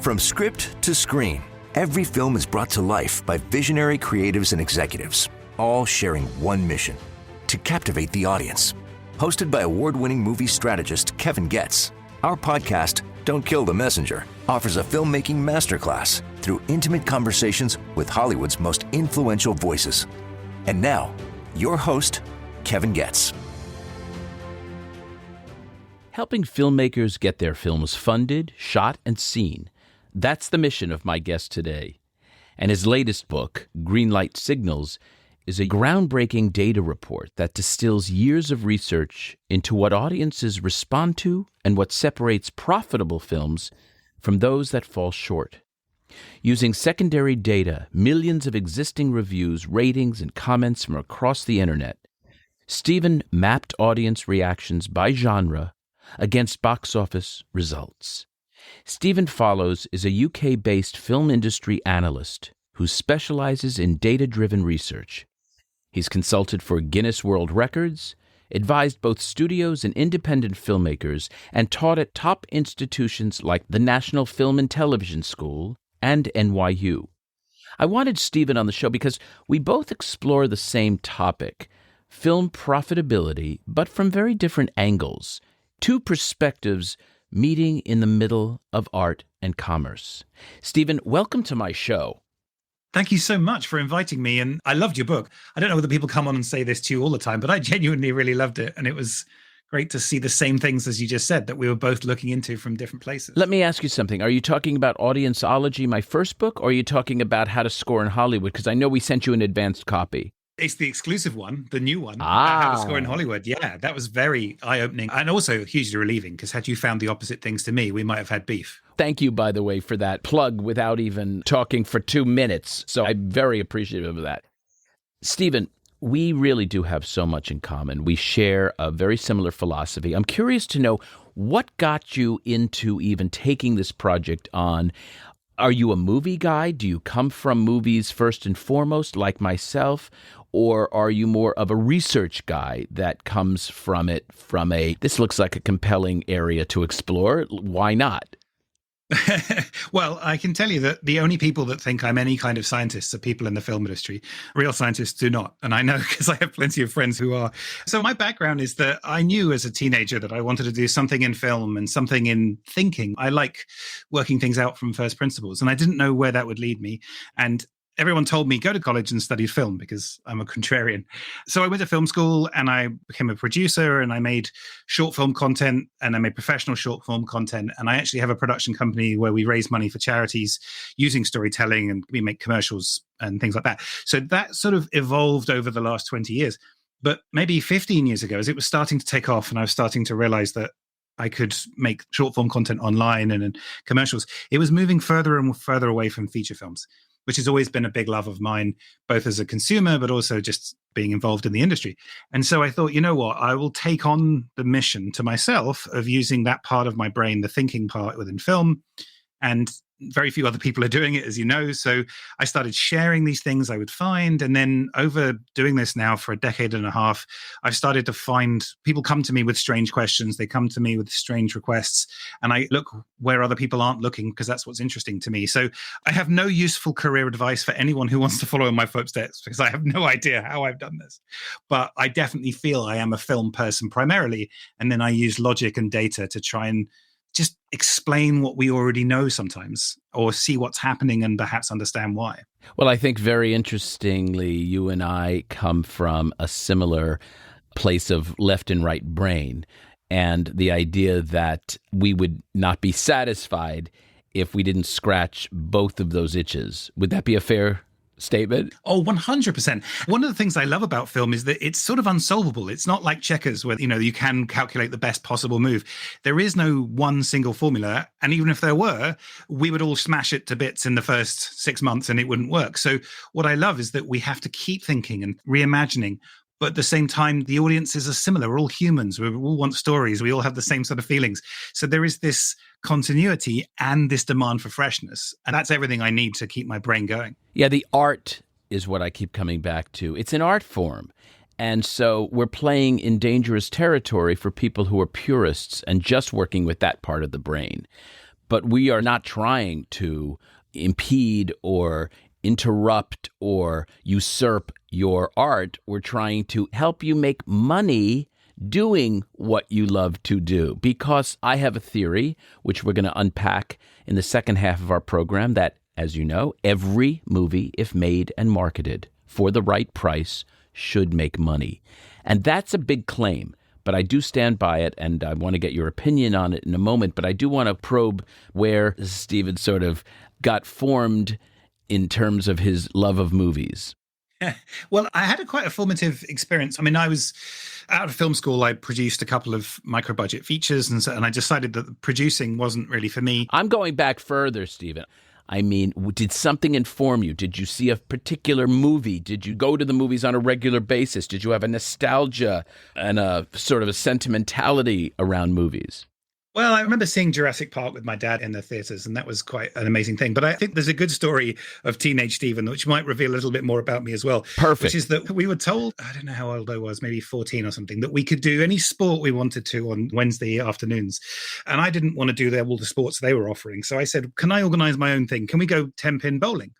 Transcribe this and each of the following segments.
From script to screen, every film is brought to life by visionary creatives and executives, all sharing one mission: to captivate the audience. Hosted by award-winning movie strategist Kevin Goetz, our podcast, Don't Kill the Messenger, offers a filmmaking masterclass through intimate conversations with Hollywood's most influential voices. And now, your host, Kevin Goetz. Helping filmmakers get their films funded, shot, and seen. That's the mission of my guest today. And his latest book, Greenlight Signals, is a groundbreaking data report that distills years of research into what audiences respond to and what separates profitable films from those that fall short. Using secondary data, millions of existing reviews, ratings, and comments from across the internet, Stephen mapped audience reactions by genre against box office results. Stephen Follows is a UK-based film industry analyst who specializes in data-driven research. He's consulted for Guinness World Records, advised both studios and independent filmmakers, and taught at top institutions like the National Film and Television School and NYU. I wanted Stephen on the show because we both explore the same topic, film profitability, but from very different angles. Two perspectives meeting in the middle of art and commerce. Stephen, welcome to my show. Thank you so much for inviting me. And I loved your book. I don't know whether people come on and say this to you all the time, but I genuinely really loved it. And it was great to see the same things as you just said that we were both looking into from different places. Let me ask you something. Are you talking about Audienceology, my first book, or are you talking about How to Score in Hollywood? Because I know we sent you an advanced copy. It's the exclusive one, the new one, How to Score in Hollywood. Yeah, that was very eye-opening and also hugely relieving, because had you found the opposite things to me, we might have had beef. Thank you, by the way, for that plug without even talking for 2 minutes. So I'm very appreciative of that. Stephen, we really do have so much in common. We share a very similar philosophy. I'm curious to know what got you into even taking this project on. Are you a movie guy? Do you come from movies first and foremost, like myself? Or are you more of a research guy that comes from it from this looks like a compelling area to explore? Why not? Well, I can tell you that the only people that think I'm any kind of scientist are people in the film industry. Real scientists do not. And I know because I have plenty of friends who are. So my background is that I knew as a teenager that I wanted to do something in film and something in thinking. I like working things out from first principles, and I didn't know where that would lead me. And everyone told me, go to college and study film, because I'm a contrarian. So I went to film school and I became a producer, and I made short film content, and I made professional short film content. And I actually have a production company where we raise money for charities using storytelling, and we make commercials and things like that. So that sort of evolved over the last 20 years. But maybe 15 years ago, as it was starting to take off and I was starting to realize that I could make short form content online and in commercials, it was moving further and further away from feature films, which has always been a big love of mine, both as a consumer, but also just being involved in the industry. And so I thought, you know what, I will take on the mission to myself of using that part of my brain, the thinking part within film. And very few other people are doing it, as you know. So I started sharing these things I would find. And then over doing this now for a decade and a half, I've started to find people come to me with strange questions. They come to me with strange requests. And I look where other people aren't looking, because that's what's interesting to me. So I have no useful career advice for anyone who wants to follow in my footsteps, because I have no idea how I've done this. But I definitely feel I am a film person primarily. And then I use logic and data to try and just explain what we already know sometimes, or see what's happening and perhaps understand why. Well, I think very interestingly, you and I come from a similar place of left and right brain, and the idea that we would not be satisfied if we didn't scratch both of those itches. Would that be a fair statement? Oh, 100%. One of the things I love about film is that it's sort of unsolvable. It's not like checkers where, you can calculate the best possible move. There is no one single formula. And even if there were, we would all smash it to bits in the first 6 months and it wouldn't work. So what I love is that we have to keep thinking and reimagining. But at the same time, the audiences are similar. We're all humans. We all want stories. We all have the same sort of feelings. So there is this continuity and this demand for freshness. And that's everything I need to keep my brain going. Yeah, the art is what I keep coming back to. It's an art form. And so we're playing in dangerous territory for people who are purists and just working with that part of the brain. but we are not trying to impede or interrupt or usurp your art. We're trying to help you make money doing what you love to do. Because I have a theory, which we're going to unpack in the second half of our program, that, as you know, every movie, if made and marketed for the right price, should make money. And that's a big claim, but I do stand by it, and I want to get your opinion on it in a moment. But I do want to probe where Stephen sort of got formed in terms of his love of movies. Well, I had quite a formative experience. I mean, I was out of film school. I produced a couple of micro-budget features, and I decided that producing wasn't really for me. I'm going back further, Stephen. I mean, did something inform you? Did you see a particular movie? Did you go to the movies on a regular basis? Did you have a nostalgia and a sort of a sentimentality around movies? Well, I remember seeing Jurassic Park with my dad in the theaters, and that was quite an amazing thing. But I think there's a good story of teenage Stephen, which might reveal a little bit more about me as well. Perfect. Which is that we were told, I don't know how old I was, maybe 14 or something, that we could do any sport we wanted to on Wednesday afternoons. And I didn't want to do all the sports they were offering. So I said, can I organize my own thing? Can we go 10-pin bowling?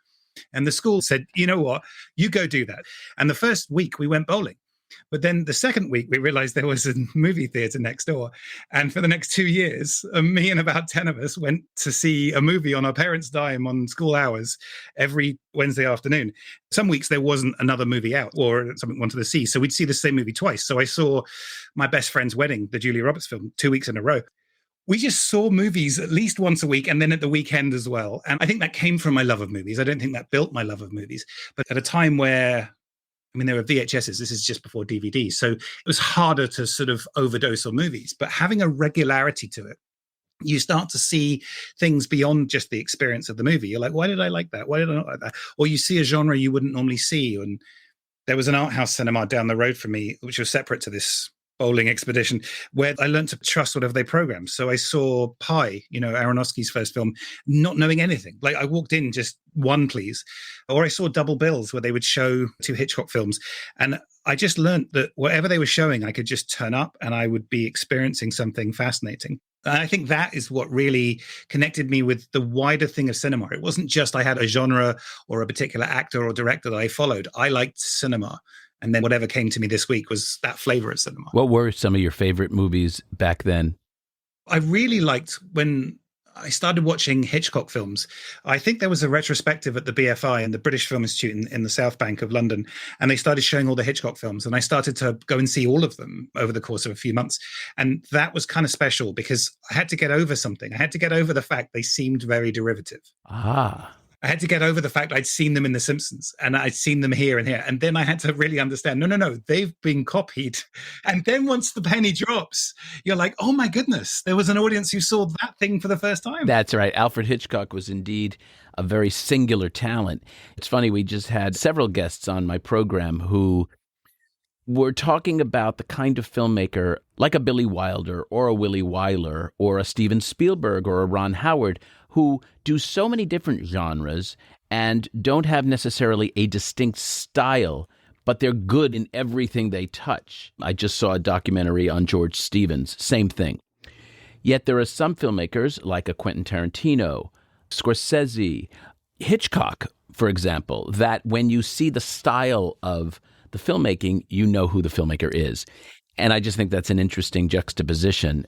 And the school said, you know what, you go do that. And the first week we went bowling. But then the second week, we realized there was a movie theater next door. And for the next 2 years, me and about 10 of us went to see a movie on our parents' dime on school hours every Wednesday afternoon. Some weeks there wasn't another movie out or something we wanted to see. So we'd see the same movie twice. So I saw My Best Friend's Wedding, the Julia Roberts film, 2 weeks in a row. We just saw movies at least once a week and then at the weekend as well. And I think that came from my love of movies. I don't think that built my love of movies. But at a time where, I mean, there were VHSs. This is just before DVDs. So it was harder to sort of overdose on movies. But having a regularity to it, you start to see things beyond just the experience of the movie. You're like, why did I like that? Why did I not like that? Or you see a genre you wouldn't normally see. And there was an art house cinema down the road from me, which was separate to this bowling expedition, where I learned to trust whatever they programmed. So I saw Pi, Aronofsky's first film, not knowing anything. Like I walked in, just one, please. Or I saw double bills where they would show 2 Hitchcock films. And I just learned that whatever they were showing, I could just turn up and I would be experiencing something fascinating. And I think that is what really connected me with the wider thing of cinema. It wasn't just I had a genre or a particular actor or director that I followed. I liked cinema. And then whatever came to me this week was that flavor of cinema. What were some of your favorite movies back then? I really liked when I started watching Hitchcock films. I think there was a retrospective at the BFI and the British Film Institute in the South Bank of London, and they started showing all the Hitchcock films. And I started to go and see all of them over the course of a few months. And that was kind of special because I had to get over something. I had to get over the fact they seemed very derivative. I had to get over the fact I'd seen them in The Simpsons and I'd seen them here and here. And then I had to really understand, no, they've been copied. And then once the penny drops, you're like, oh my goodness, there was an audience who saw that thing for the first time. That's right. Alfred Hitchcock was indeed a very singular talent. It's funny, we just had several guests on my program who were talking about the kind of filmmaker like a Billy Wilder or a Willy Wyler or a Steven Spielberg or a Ron Howard who do so many different genres and don't have necessarily a distinct style, but they're good in everything they touch. I just saw a documentary on George Stevens, same thing. Yet there are some filmmakers like a Quentin Tarantino, Scorsese, Hitchcock, for example, that when you see the style of the filmmaking, you know who the filmmaker is. And I just think that's an interesting juxtaposition.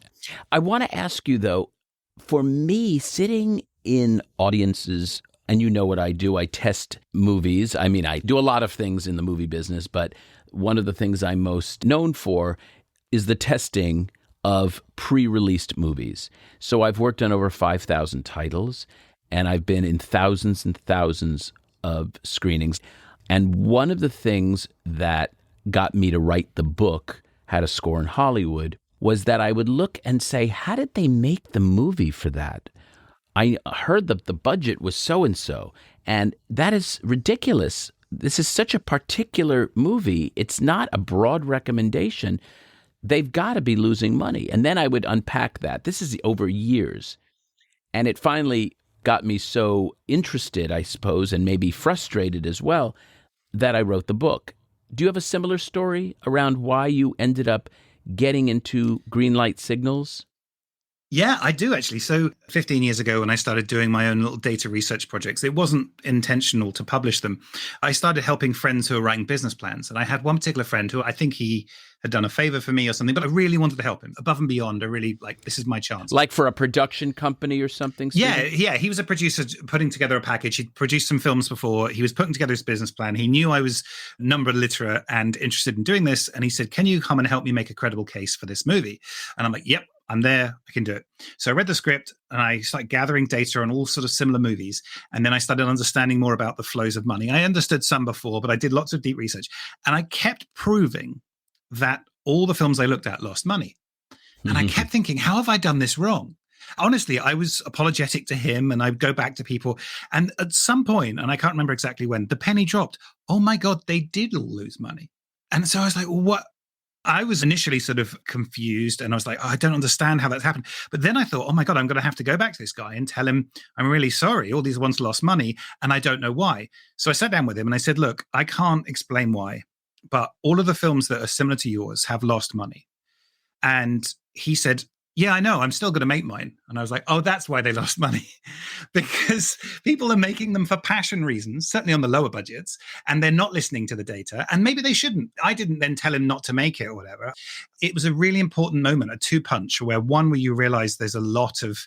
I want to ask you, though, for me, sitting in audiences, and you know what I do, I test movies. I mean, I do a lot of things in the movie business, but one of the things I'm most known for is the testing of pre-released movies. So I've worked on over 5,000 titles, and I've been in thousands and thousands of screenings. And one of the things that got me to write the book, How to Score in Hollywood, was that I would look and say, how did they make the movie for that? I heard that the budget was so-and-so, and that is ridiculous. This is such a particular movie. It's not a broad recommendation. They've got to be losing money. And then I would unpack that. This is over years. And it finally got me so interested, I suppose, and maybe frustrated as well, that I wrote the book. Do you have a similar story around why you ended up getting into Greenlight Signals? Yeah, I do actually. So 15 years ago, when I started doing my own little data research projects, it wasn't intentional to publish them. I started helping friends who were writing business plans. And I had one particular friend who I think he had done a favor for me or something, but I really wanted to help him above and beyond. I really like, this is my chance. Like for a production company or something? Yeah. He was a producer putting together a package. He'd produced some films before. He was putting together his business plan. He knew I was number literate and interested in doing this. And he said, can you come and help me make a credible case for this movie? And I'm like, yep. I'm there, I can do it. So I read the script and I started gathering data on all sort of similar movies. And then I started understanding more about the flows of money. I understood some before, but I did lots of deep research. And I kept proving that all the films I looked at lost money. And I kept thinking, how have I done this wrong? Honestly, I was apologetic to him and I'd go back to people. And at some point, and I can't remember exactly when, the penny dropped. Oh my God, they did all lose money. And so I was like, well, what? I was initially sort of confused and I was like, oh, I don't understand how that's happened. But then I thought, oh my God, I'm going to have to go back to this guy and tell him, I'm really sorry. All these ones lost money and I don't know why. So I sat down with him and I said, look, I can't explain why, but all of the films that are similar to yours have lost money. And he said, yeah, I know, I'm still going to make mine. And I was like, oh, that's why they lost money. Because people are making them for passion reasons, certainly on the lower budgets, and they're not listening to the data. And maybe they shouldn't. I didn't then tell him not to make it or whatever. It was a really important moment, a two-punch, where you realize there's a lot of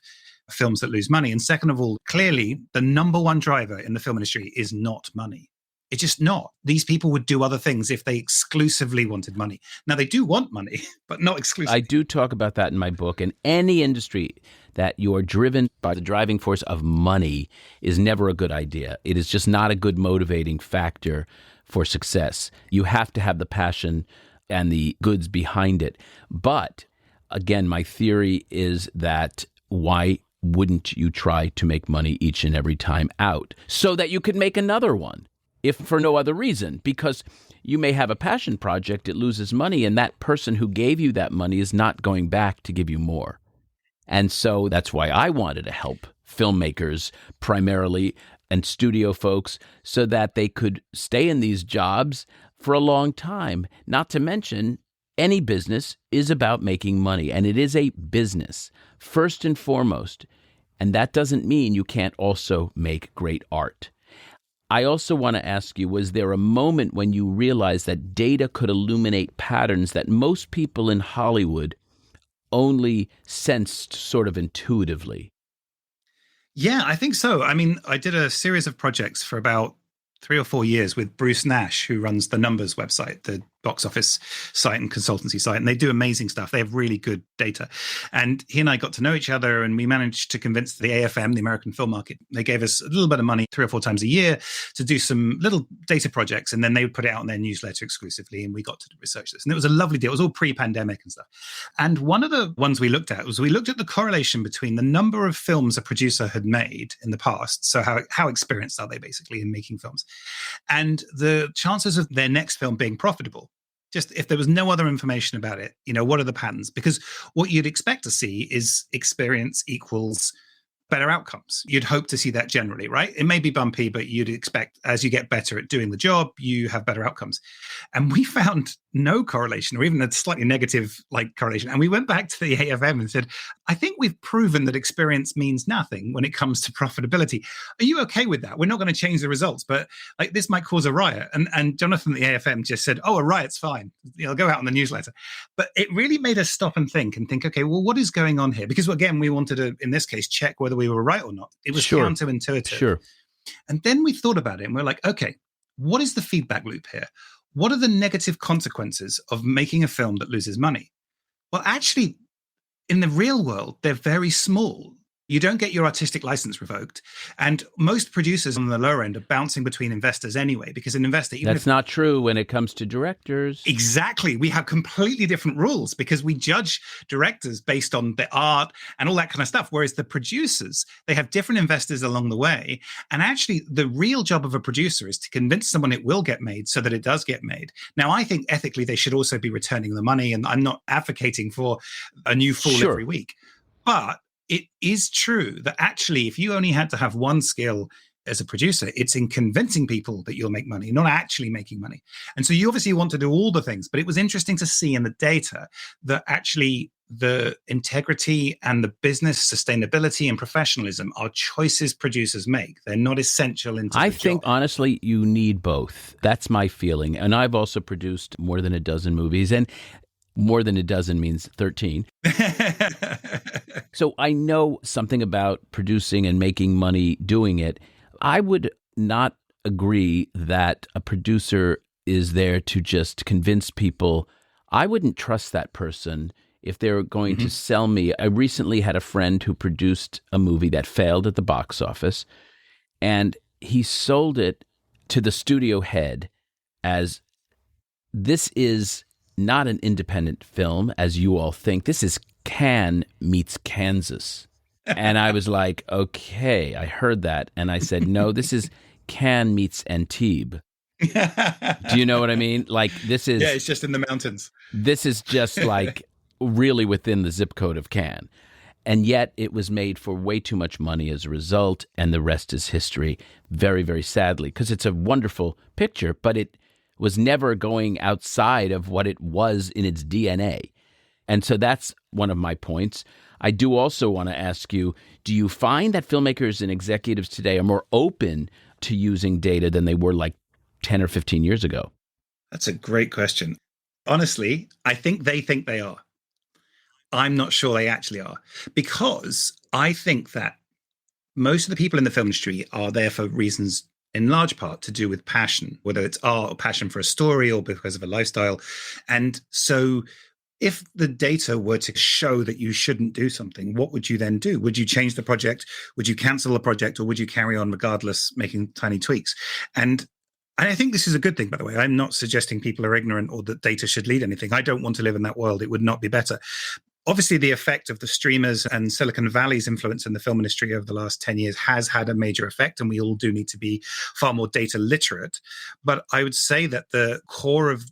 films that lose money. And second of all, clearly, the number one driver in the film industry is not money. It's just not. These people would do other things if they exclusively wanted money. Now, they do want money, but not exclusively. I do talk about that in my book. In any industry that you are driven by the driving force of money is never a good idea. It is just not a good motivating factor for success. You have to have the passion and the goods behind it. But again, my theory is that why wouldn't you try to make money each and every time out so that you could make another one? If for no other reason, because you may have a passion project, it loses money, and that person who gave you that money is not going back to give you more. And so that's why I wanted to help filmmakers primarily and studio folks so that they could stay in these jobs for a long time. Not to mention, any business is about making money, and it is a business first and foremost. And that doesn't mean you can't also make great art. I also want to ask you, was there a moment when you realized that data could illuminate patterns that most people in Hollywood only sensed sort of intuitively? Yeah, I think so. I mean, I did a series of projects for about 3 or 4 years with Bruce Nash, who runs the Numbers website, the box office site and consultancy site. And they do amazing stuff. They have really good data. And he and I got to know each other, and we managed to convince the AFM, the American film market. They gave us a little bit of money 3 or 4 times a year to do some little data projects. And then they would put it out in their newsletter exclusively. And we got to research this. And it was a lovely deal. It was all pre-pandemic and stuff. And one of the ones we looked at was we looked at the correlation between the number of films a producer had made in the past. So how experienced are they basically in making films? And the chances of their next film being profitable. Just if there was no other information about it, what are the patterns? Because what you'd expect to see is experience equals better outcomes. You'd hope to see that generally, right? It may be bumpy, but you'd expect as you get better at doing the job, you have better outcomes. And we found no correlation, or even a slightly negative correlation. And we went back to the AFM and said, I think we've proven that experience means nothing when it comes to profitability. Are you okay with that? We're not going to change the results, but this might cause a riot. And Jonathan, the AFM, just said, oh, a riot's fine. It'll go out on the newsletter. But it really made us stop and think, okay, well, what is going on here? Because again, we wanted to, in this case, check whether we were right or not. It was counterintuitive. Sure. And then we thought about it and we're like, okay, what is the feedback loop here? What are the negative consequences of making a film that loses money? Well, actually, in the real world, they're very small. You don't get your artistic license revoked. And most producers on the lower end are bouncing between investors anyway, because an investor... That's not true when it comes to directors. Exactly. We have completely different rules because we judge directors based on the art and all that kind of stuff. Whereas the producers, they have different investors along the way. And actually, the real job of a producer is to convince someone it will get made so that it does get made. Now, I think ethically, they should also be returning the money. And I'm not advocating for a new fall every week. But it is true that actually, if you only had to have one skill as a producer, it's in convincing people that you'll make money, not actually making money. And so you obviously want to do all the things, but it was interesting to see in the data that actually the integrity and the business sustainability and professionalism are choices producers make. They're not essential into the I think, job. honestly, you need both. That's my feeling. And I've also produced more than a dozen movies, and more than a dozen means 13. So I know something about producing and making money doing it. I would not agree that a producer is there to just convince people. I wouldn't trust that person if they're going to sell me. I recently had a friend who produced a movie that failed at the box office, and he sold it to the studio head as, this is not an independent film, as you all think. This is Cannes meets Kansas. And I was like, okay, I heard that. And I said, no, this is Cannes meets Antibes. Do you know what I mean? Like, this is... Yeah, it's just in the mountains. This is just like really within the zip code of Cannes. And yet it was made for way too much money as a result, and the rest is history, very, very sadly, because it's a wonderful picture, but it was never going outside of what it was in its DNA. And so that's one of my points. I do also want to ask you, do you find that filmmakers and executives today are more open to using data than they were like 10 or 15 years ago? That's a great question. Honestly, I think they are. I'm not sure they actually are, because I think that most of the people in the film industry are there for reasons in large part to do with passion, whether it's art or passion for a story or because of a lifestyle. And so if the data were to show that you shouldn't do something, what would you then do? Would you change the project? Would you cancel the project? Or would you carry on regardless, making tiny tweaks? And I think this is a good thing, by the way. I'm not suggesting people are ignorant or that data should lead anything. I don't want to live in that world. It would not be better. Obviously, the effect of the streamers and Silicon Valley's influence in the film industry over the last 10 years has had a major effect, and we all do need to be far more data literate. But I would say that the core of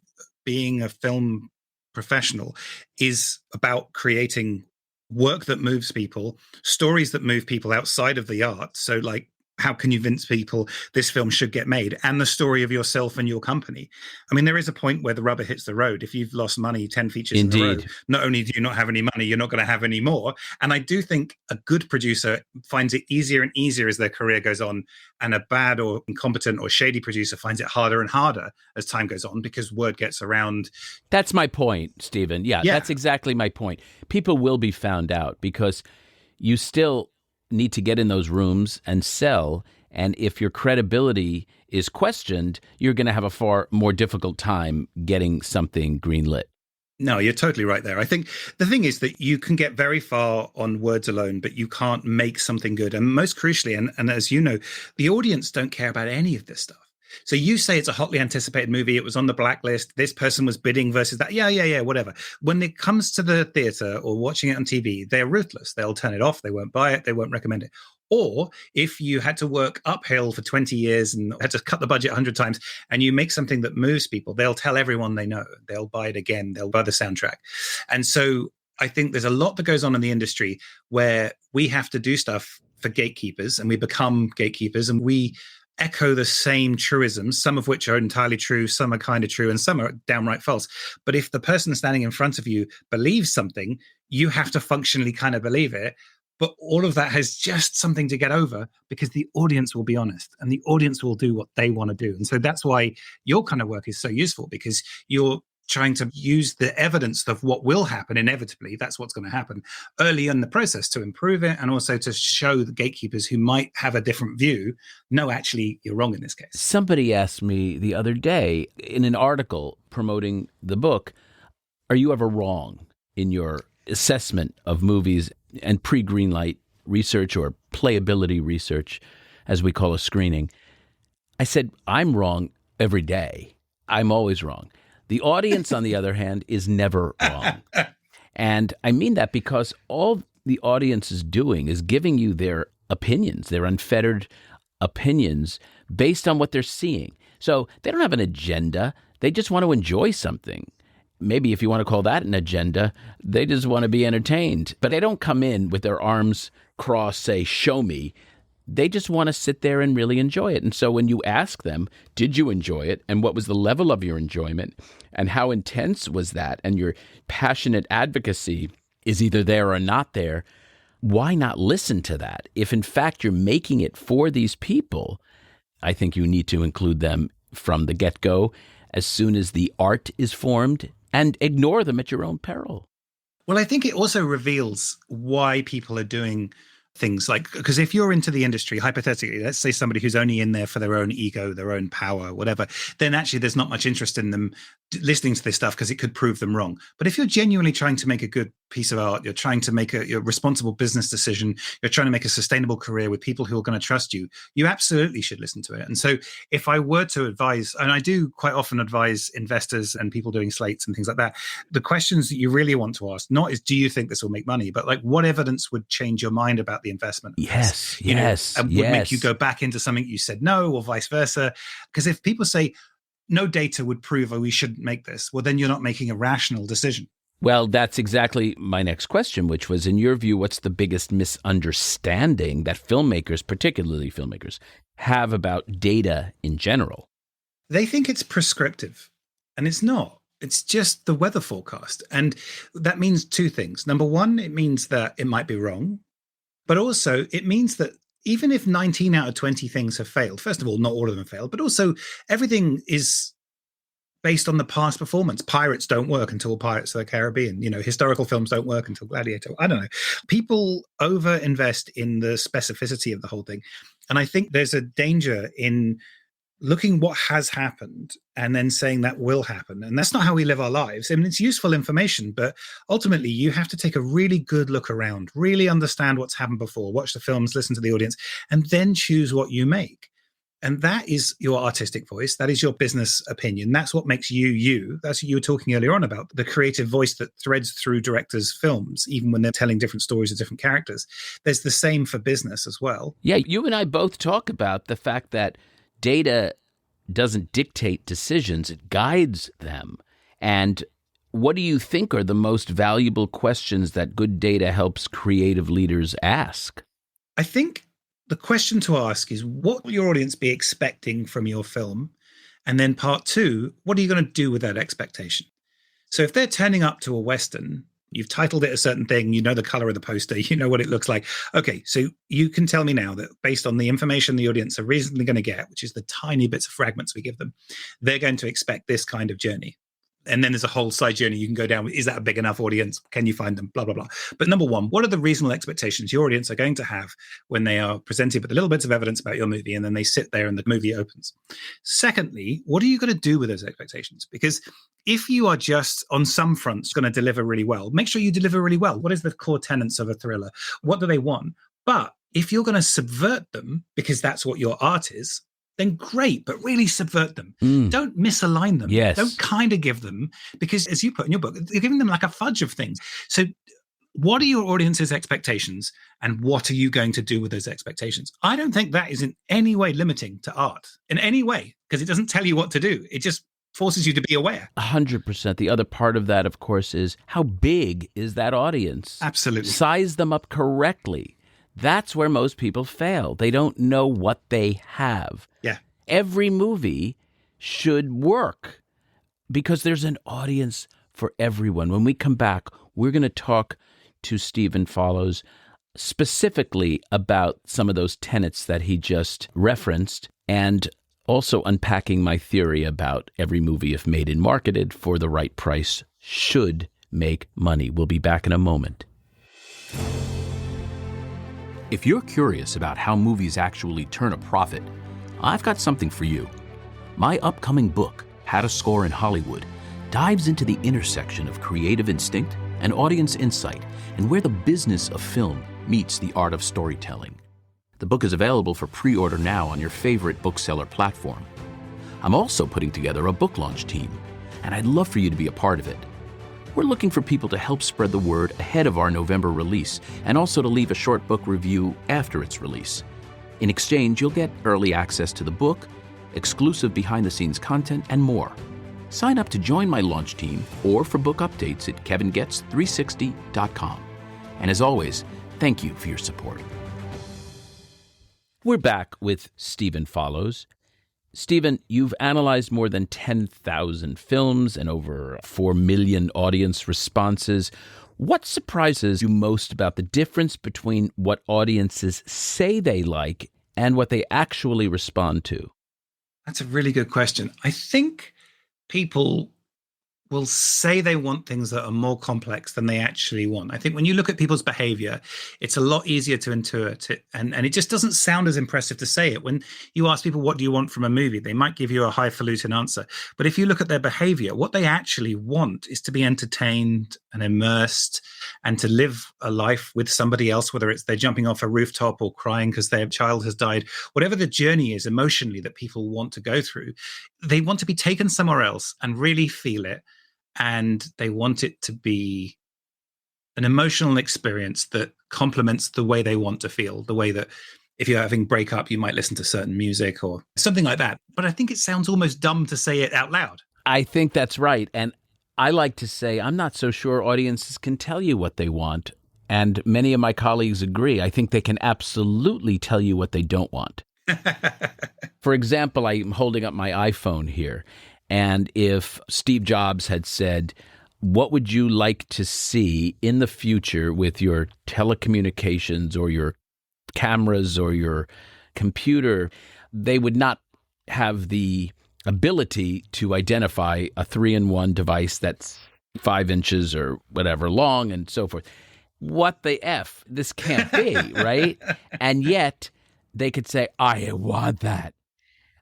being a film professional is about creating work that moves people, stories that move people outside of the art. So like, how can you convince people this film should get made, and the story of yourself and your company? I mean, there is a point where the rubber hits the road. If you've lost money 10 features in a row, not only do you not have any money, you're not going to have any more. And I do think a good producer finds it easier and easier as their career goes on, and a bad or incompetent or shady producer finds it harder and harder as time goes on, because word gets around. That's my point, Stephen. Yeah, that's exactly my point. People will be found out because you still need to get in those rooms and sell. And if your credibility is questioned, you're going to have a far more difficult time getting something greenlit. No, you're totally right there. I think the thing is that you can get very far on words alone, but you can't make something good. And most crucially, and as you know, the audience don't care about any of this stuff. So you say it's a hotly anticipated movie, it was on the blacklist, this person was bidding versus that. Yeah, whatever. When it comes to the theater or watching it on TV, they're ruthless. They'll turn it off. They won't buy it. They won't recommend it. Or if you had to work uphill for 20 years and had to cut the budget 100 times and you make something that moves people, they'll tell everyone they know. They'll buy it again. They'll buy the soundtrack. And so I think there's a lot that goes on in the industry where we have to do stuff for gatekeepers, and we become gatekeepers, and we echo the same truisms, some of which are entirely true, some are kind of true, and some are downright false. But if the person standing in front of you believes something, you have to functionally kind of believe it. But all of that has just something to get over, because the audience will be honest and the audience will do what they want to do. And so that's why your kind of work is so useful, because you're trying to use the evidence of what will happen inevitably, that's what's going to happen, early in the process to improve it, and also to show the gatekeepers who might have a different view, no, actually, you're wrong in this case. Somebody asked me the other day in an article promoting the book, are you ever wrong in your assessment of movies and pre-greenlight research or playability research, as we call a screening? I said, I'm wrong every day. I'm always wrong. The audience, on the other hand, is never wrong. And I mean that because all the audience is doing is giving you their opinions, their unfettered opinions based on what they're seeing. So they don't have an agenda. They just want to enjoy something. Maybe if you want to call that an agenda, they just want to be entertained. But they don't come in with their arms crossed, say, show me. They just want to sit there and really enjoy it. And so when you ask them, did you enjoy it? And what was the level of your enjoyment? And how intense was that? And your passionate advocacy is either there or not there. Why not listen to that? If in fact you're making it for these people, I think you need to include them from the get-go as soon as the art is formed, and ignore them at your own peril. Well, I think it also reveals why people are doing things like, because if you're into the industry, hypothetically, let's say somebody who's only in there for their own ego, their own power, whatever, then actually there's not much interest in them listening to this stuff because it could prove them wrong. But if you're genuinely trying to make a good piece of art, you're trying to make a responsible business decision, you're trying to make a sustainable career with people who are going to trust you, you absolutely should listen to it. And so if I were to advise, and I do quite often advise investors and people doing slates and things like that, the questions that you really want to ask, not is, do you think this will make money? But like, what evidence would change your mind about the investment? Yes, and would make you go back into something you said no, or vice versa. Because if people say, no data would prove we shouldn't make this, well, then you're not making a rational decision. Well, that's exactly my next question, which was, in your view, what's the biggest misunderstanding that filmmakers, particularly filmmakers, have about data in general? They think it's prescriptive, and it's not. It's just the weather forecast. And that means two things. Number one, it means that it might be wrong, but also it means that even if 19 out of 20 things have failed, first of all, not all of them have failed, but also everything is based on the past performance. Pirates don't work until Pirates of the Caribbean. Historical films don't work until Gladiator. I don't know. People over-invest in the specificity of the whole thing. And I think there's a danger in looking what has happened and then saying that will happen. And that's not how we live our lives. I mean, it's useful information, but ultimately you have to take a really good look around, really understand what's happened before, watch the films, listen to the audience, and then choose what you make. And that is your artistic voice. That is your business opinion. That's what makes you, you. That's what you were talking earlier on about, the creative voice that threads through directors' films, even when they're telling different stories of different characters. There's the same for business as well. Yeah, you and I both talk about the fact that data doesn't dictate decisions, it guides them. And what do you think are the most valuable questions that good data helps creative leaders ask? I think the question to ask is, what will your audience be expecting from your film? And then part two, what are you going to do with that expectation? So if they're turning up to a Western, you've titled it a certain thing, you know the color of the poster, you know what it looks like. Okay, so you can tell me now that based on the information the audience are reasonably going to get, which is the tiny bits of fragments we give them, they're going to expect this kind of journey. And then there's a whole side journey you can go down. Is that a big enough audience? Can you find them? Blah, blah, blah. But number one, what are the reasonable expectations your audience are going to have when they are presented with a little bits of evidence about your movie and then they sit there and the movie opens? Secondly, what are you going to do with those expectations? Because if you are just on some fronts going to deliver really well, make sure you deliver really well. What is the core tenets of a thriller? What do they want? But if you're going to subvert them because that's what your art is, then great, but really subvert them. Don't misalign them. Yes. Don't kind of give them, because as you put in your book, you're giving them like a fudge of things. So what are your audience's expectations and what are you going to do with those expectations? I don't think that is in any way limiting to art, in any way, because it doesn't tell you what to do. It just forces you to be aware. 100%. The other part of that, of course, is how big is that audience? Absolutely. Size them up correctly. That's where most people fail. They don't know what they have. Yeah. Every movie should work because there's an audience for everyone. When we come back, we're going to talk to Stephen Follows specifically about some of those tenets that he just referenced, and also unpacking my theory about every movie, if made and marketed for the right price, should make money. We'll be back in a moment. If you're curious about how movies actually turn a profit, I've got something for you. My upcoming book, How to Score in Hollywood, dives into the intersection of creative instinct and audience insight, and where the business of film meets the art of storytelling. The book is available for pre-order now on your favorite bookseller platform. I'm also putting together a book launch team, and I'd love for you to be a part of it. We're looking for people to help spread the word ahead of our November release, and also to leave a short book review after its release. In exchange, you'll get early access to the book, exclusive behind-the-scenes content, and more. Sign up to join my launch team or for book updates at KevinGoetz360.com. And as always, thank you for your support. We're back with Stephen Follows. Stephen, you've analyzed more than 10,000 films and over 4 million audience responses. What surprises you most about the difference between what audiences say they like and what they actually respond to? That's a really good question. I think people will say they want things that are more complex than they actually want. I think when you look at people's behavior, it's a lot easier to intuit it. And it just doesn't sound as impressive to say it. When you ask people, what do you want from a movie? They might give you a highfalutin answer. But if you look at their behavior, what they actually want is to be entertained and immersed and to live a life with somebody else, whether it's they're jumping off a rooftop or crying because their child has died, whatever the journey is emotionally that people want to go through, they want to be taken somewhere else and really feel it. And they want it to be an emotional experience that complements the way they want to feel, the way that if you're having breakup, you might listen to certain music or something like that. But I think it sounds almost dumb to say it out loud. I think that's right. And I like to say, I'm not so sure audiences can tell you what they want. And many of my colleagues agree. I think they can absolutely tell you what they don't want. For example, I'm holding up my iPhone here. And if Steve Jobs had said, what would you like to see in the future with your telecommunications or your cameras or your computer, they would not have the ability to identify a 3-in-1 device that's 5 inches or whatever long and so forth. What the F? This can't be, right? And yet they could say, I want that.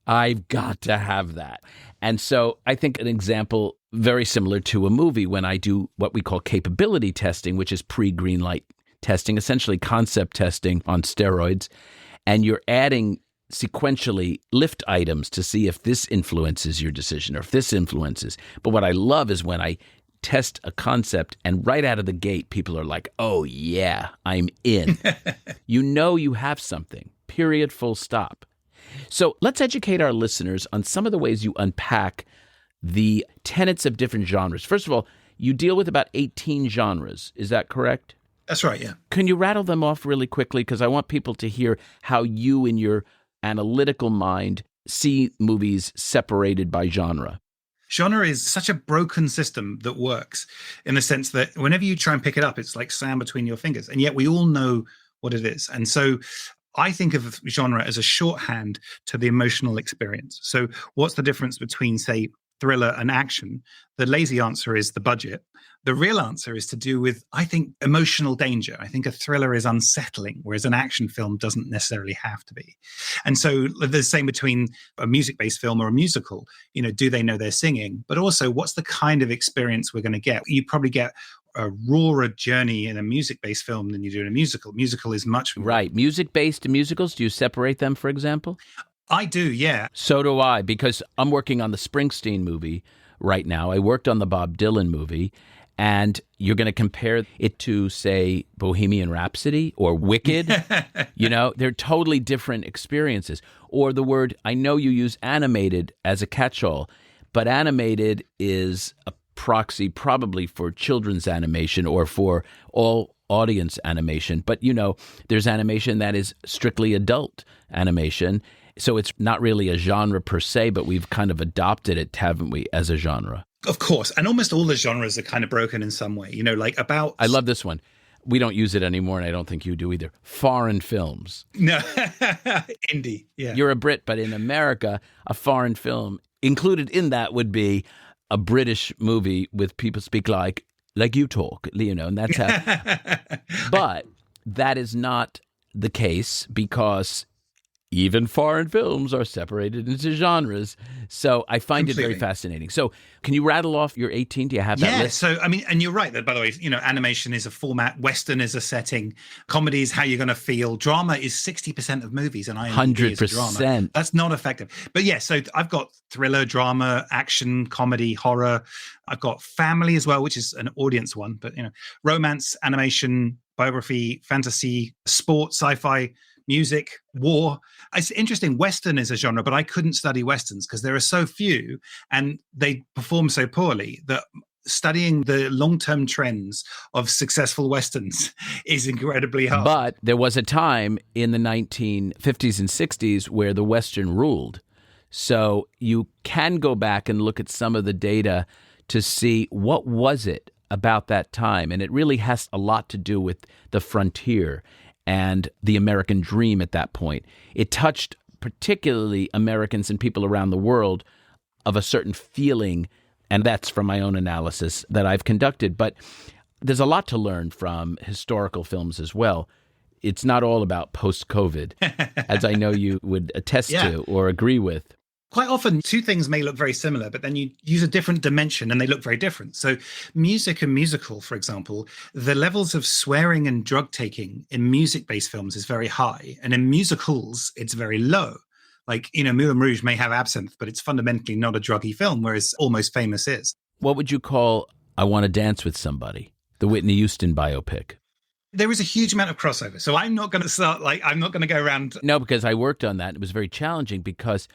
I've got to have that. And so I think an example very similar to a movie, when I do what we call capability testing, which is pre-greenlight testing, essentially concept testing on steroids, and you're adding sequentially lift items to see if this influences your decision or if this influences. But what I love is when I test a concept and right out of the gate, people are like, oh yeah, I'm in. You know you have something, period, full stop. So let's educate our listeners on some of the ways you unpack the tenets of different genres. First of all, you deal with about 18 genres. Is that correct? That's right, yeah. Can you rattle them off really quickly? Because I want people to hear how you, in your analytical mind, see movies separated by genre. Genre is such a broken system that works in the sense that whenever you try and pick it up, it's like sand between your fingers. And yet we all know what it is. And so I think of genre as a shorthand to the emotional experience. So what's the difference between, say, thriller and action? The lazy answer is the budget. The real answer is to do with, I think, emotional danger. I think a thriller is unsettling, whereas an action film doesn't necessarily have to be. And so the same between a music-based film or a musical. You know, do they know they're singing? But also, what's the kind of experience we're going to get? You probably get a rawer journey in a music-based film than you do in a musical. Musical is much more... Right. Music-based musicals, do you separate them, for example? I do, yeah. So do I, because I'm working on the Springsteen movie right now. I worked on the Bob Dylan movie, and you're going to compare it to, say, Bohemian Rhapsody or Wicked. You know, they're totally different experiences. Or the word, I know you use animated as a catch-all, but animated is a proxy probably for children's animation or for all audience animation. But, you know, there's animation that is strictly adult animation. So it's not really a genre per se, but we've kind of adopted it, haven't we, as a genre? Of course. And almost all the genres are kind of broken in some way, you know, like about... I love this one. We don't use it anymore, and I don't think you do either. Foreign films. No, indie, yeah. You're a Brit, but in America, a foreign film included in that would be a British movie with people speak like you talk, you know, and that's how. But that is not the case because even foreign films are separated into genres. So I find it very fascinating. So can you rattle off your 18? Do you have that list? So, I mean, and you're right that, by the way, you know, animation is a format, Western is a setting, comedy is how you're going to feel. Drama is 60% of movies, and 100%. Drama. That's not effective. But yeah, so I've got thriller, drama, action, comedy, horror. I've got family as well, which is an audience one, but, you know, romance, animation, biography, fantasy, sport, sci-fi, music, war. It's interesting. Western is a genre, but I couldn't study Westerns because there are so few and they perform so poorly that studying the long-term trends of successful Westerns is incredibly hard. But there was a time in the 1950s and 60s where the Western ruled. So you can go back and look at some of the data to see what was it about that time. And it really has a lot to do with the frontier and the American dream at that point. It touched particularly Americans and people around the world of a certain feeling, and that's from my own analysis that I've conducted. But there's a lot to learn from historical films as well. It's not all about post-COVID, as I know you would attest to or agree with. Quite often, two things may look very similar, but then you use a different dimension and they look very different. So music and musical, for example, the levels of swearing and drug taking in music-based films is very high. And in musicals, it's very low. Like, Moulin Rouge may have absinthe, but it's fundamentally not a druggy film, whereas Almost Famous is. What would you call I Want to Dance with Somebody, the Whitney Houston biopic? There is a huge amount of crossover. So I'm not going to I'm not going to go around. No, because I worked on that. It was very challenging because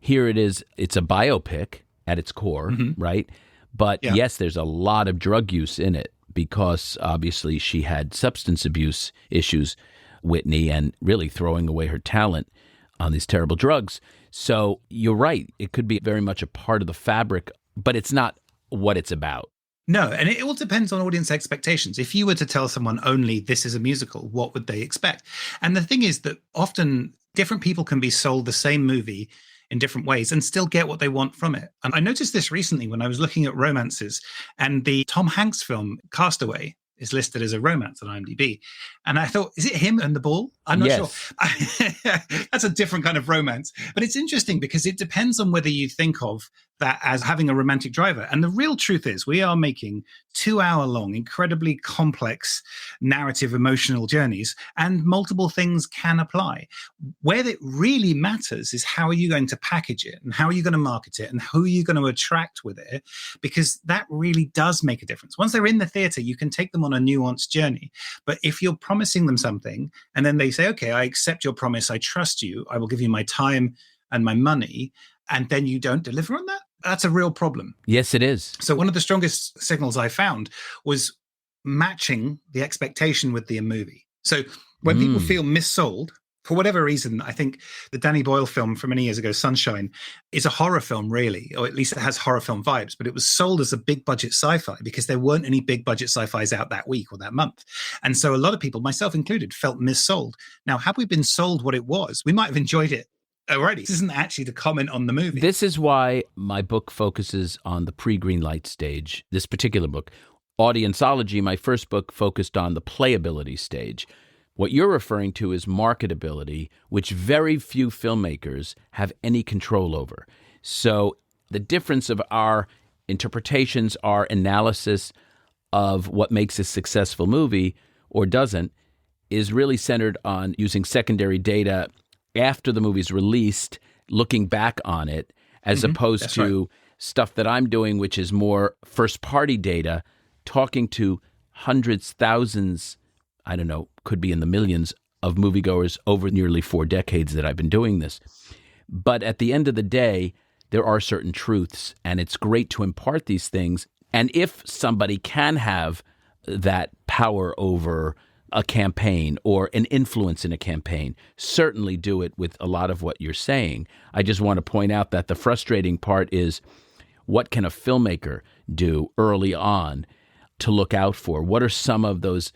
here it is. It's a biopic at its core, right? But yes, there's a lot of drug use in it because obviously she had substance abuse issues, Whitney, and really throwing away her talent on these terrible drugs. So you're right. It could be very much a part of the fabric, but it's not what it's about. No, and it all depends on audience expectations. If you were to tell someone only this is a musical, what would they expect? And the thing is that often different people can be sold the same movie in different ways and still get what they want from it. And I noticed this recently when I was looking at romances, and the Tom Hanks film Castaway is listed as a romance on IMDb. And I thought, is it him and the ball? I'm not sure. That's a different kind of romance. But it's interesting because it depends on whether you think of that as having a romantic driver. And the real truth is we are making 2-hour-long, incredibly complex narrative, emotional journeys, and multiple things can apply. Where it really matters is how are you going to package it and how are you going to market it and who are you going to attract with it, because that really does make a difference. Once they're in the theater, you can take them on a nuanced journey. But if you're promising them something and then they say, okay, I accept your promise, I trust you, I will give you my time and my money, and then you don't deliver on that, that's a real problem. Yes, it is. So one of the strongest signals I found was matching the expectation with the movie. So when people feel missold, for whatever reason, I think the Danny Boyle film from many years ago, Sunshine, is a horror film, really, or at least it has horror film vibes, but it was sold as a big budget sci-fi because there weren't any big budget sci-fis out that week or that month. And so a lot of people, myself included, felt missold. Now, had we been sold what it was, we might have enjoyed it already. This isn't actually to comment on the movie. This is why my book focuses on the pre-greenlight stage, this particular book. Audienceology, my first book, focused on the playability stage. What you're referring to is marketability, which very few filmmakers have any control over. So the difference of our interpretations, our analysis of what makes a successful movie or doesn't, is really centered on using secondary data after the movie's released, looking back on it, as opposed to stuff that I'm doing, which is more first-party data, talking to hundreds, thousands, I don't know, could be in the millions of moviegoers over nearly 4 decades that I've been doing this. But at the end of the day, there are certain truths, and it's great to impart these things. And if somebody can have that power over a campaign or an influence in a campaign, certainly do it with a lot of what you're saying. I just want to point out that the frustrating part is, what can a filmmaker do early on to look out for? What are some of those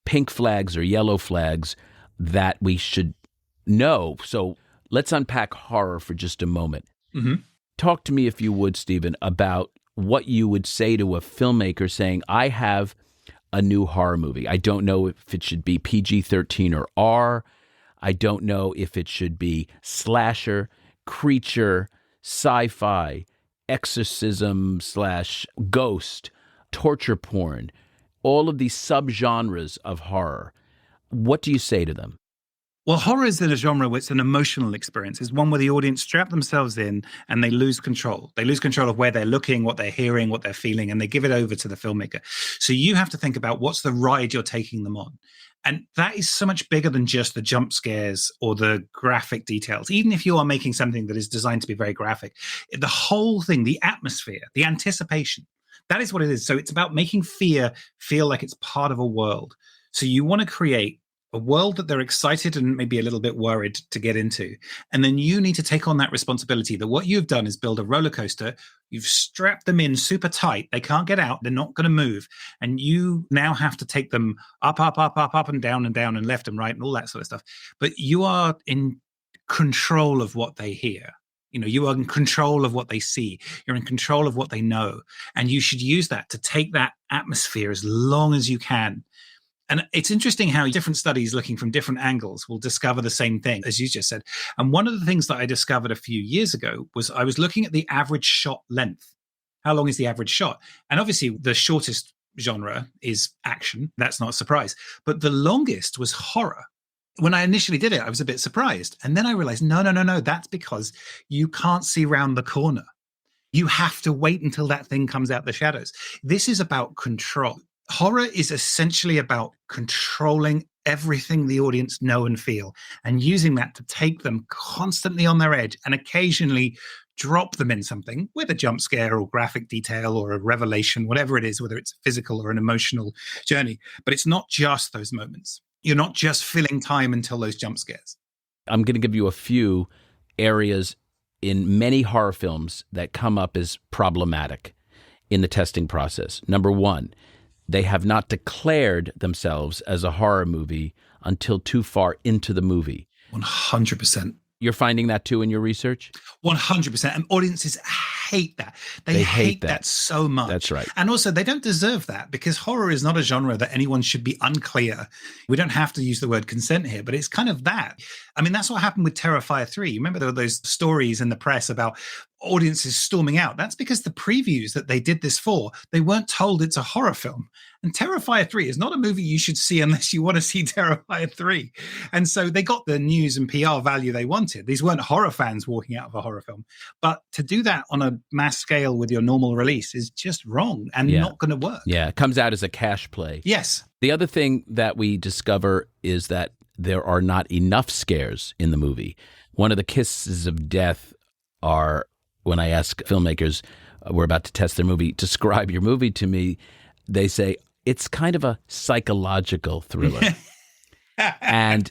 pink flags or yellow flags that we should know? So let's unpack horror for just a moment. Talk to me, if you would, Stephen, about what you would say to a filmmaker saying, I have a new horror movie. I don't know if it should be PG-13 or R. I don't know if it should be slasher, creature, sci-fi, exorcism / ghost, torture porn, all of these subgenres of horror. What do you say to them? Well, horror is in a genre where it's an emotional experience. It's one where the audience strap themselves in and they lose control. They lose control of where they're looking, what they're hearing, what they're feeling, and they give it over to the filmmaker. So you have to think about what's the ride you're taking them on. And that is so much bigger than just the jump scares or the graphic details. Even if you are making something that is designed to be very graphic, the whole thing, the atmosphere, the anticipation, that is what it is. So it's about making fear feel like it's part of a world. So you want to create a world that they're excited and maybe a little bit worried to get into. And then you need to take on that responsibility that what you've done is build a roller coaster. You've strapped them in super tight. They can't get out. They're not going to move. And you now have to take them up, and down and left and right and all that sort of stuff. But you are in control of what they hear. You are in control of what they see. You're in control of what they know. And you should use that to take that atmosphere as long as you can. And it's interesting how different studies looking from different angles will discover the same thing, as you just said. And one of the things that I discovered a few years ago was I was looking at the average shot length. How long is the average shot? And obviously the shortest genre is action. That's not a surprise. But the longest was horror. When I initially did it, I was a bit surprised. And then I realized, no. That's because you can't see round the corner. You have to wait until that thing comes out the shadows. This is about control. Horror is essentially about controlling everything the audience know and feel and using that to take them constantly on their edge and occasionally drop them in something with a jump scare or graphic detail or a revelation, whatever it is, whether it's physical or an emotional journey. But it's not just those moments. You're not just filling time until those jump scares. I'm going to give you a few areas in many horror films that come up as problematic in the testing process. Number one, they have not declared themselves as a horror movie until too far into the movie. 100%. You're finding that too in your research? 100%. And audiences hate that. They hate that so much. That's right. And also, they don't deserve that because horror is not a genre that anyone should be unclear. We don't have to use the word consent here, but it's kind of that. I mean, that's what happened with Terrifier 3. Remember there were those stories in the press about audiences storming out. That's because the previews that they did this for, they weren't told it's a horror film. And Terrifier 3 is not a movie you should see unless you want to see Terrifier 3. And so they got the news and PR value they wanted. These weren't horror fans walking out of a horror film. But to do that on a mass scale with your normal release is just wrong and not going to work. Yeah, it comes out as a cash play. Yes. The other thing that we discover is that there are not enough scares in the movie. One of the kisses of death are when I ask filmmakers, we're about to test their movie, describe your movie to me, they say, it's kind of a psychological thriller. And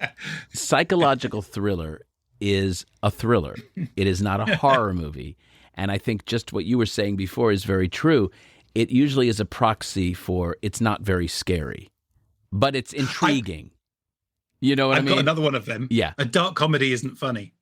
psychological thriller is a thriller. It is not a horror movie. And I think just what you were saying before is very true. It usually is a proxy for it's not very scary, but it's intriguing. You know what I mean? I've got another one of them. Yeah. A dark comedy isn't funny.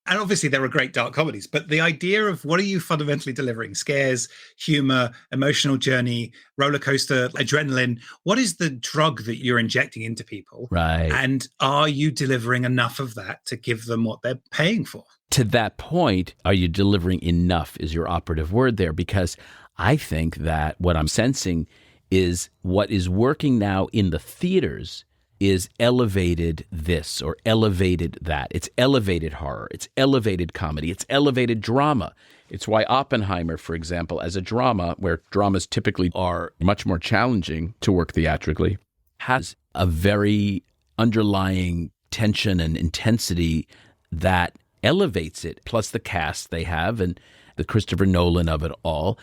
And obviously there are great dark comedies, but the idea of what are you fundamentally delivering? Scares, humor, emotional journey, roller coaster, adrenaline. What is the drug that you're injecting into people? Right. And are you delivering enough of that to give them what they're paying for? To that point, are you delivering enough is your operative word there, because I think that what I'm sensing is what is working now in the theaters is elevated this or elevated that. It's elevated horror. It's elevated comedy. It's elevated drama. It's why Oppenheimer, for example, as a drama, where dramas typically are much more challenging to work theatrically, has a very underlying tension and intensity that elevates it, plus the cast they have and the Christopher Nolan of it all.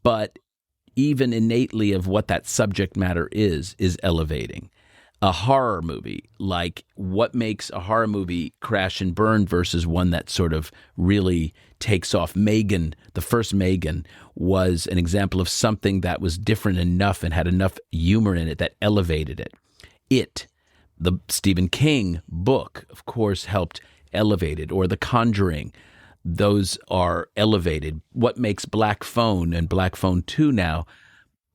But even innately of what that subject matter is elevating. A horror movie, like what makes a horror movie crash and burn versus one that sort of really takes off. Megan, the first Megan, was an example of something that was different enough and had enough humor in it that elevated it. It, the Stephen King book, of course, helped elevate it, or The Conjuring. Those are elevated. What makes Black Phone and Black Phone 2 now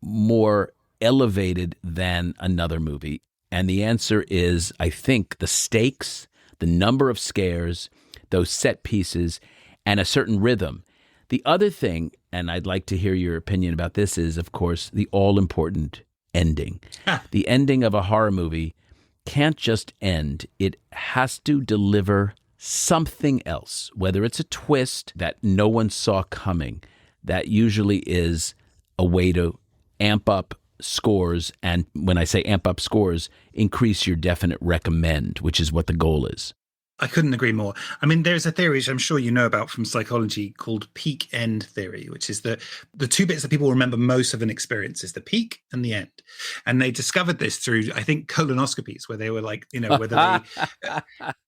more elevated than another movie? And the answer is, I think, the stakes, the number of scares, those set pieces, and a certain rhythm. The other thing, and I'd like to hear your opinion about this, is, of course, the all-important ending. The ending of a horror movie can't just end. It has to deliver something else, whether it's a twist that no one saw coming. That usually is a way to amp up scores, and when I say amp up scores, increase your definite recommend, which is what the goal is. I couldn't agree more. I mean, there's a theory which I'm sure you know about from psychology called peak end theory, which is that the two bits that people remember most of an experience is the peak and the end. And they discovered this through, I think, colonoscopies, where they were like, whether they,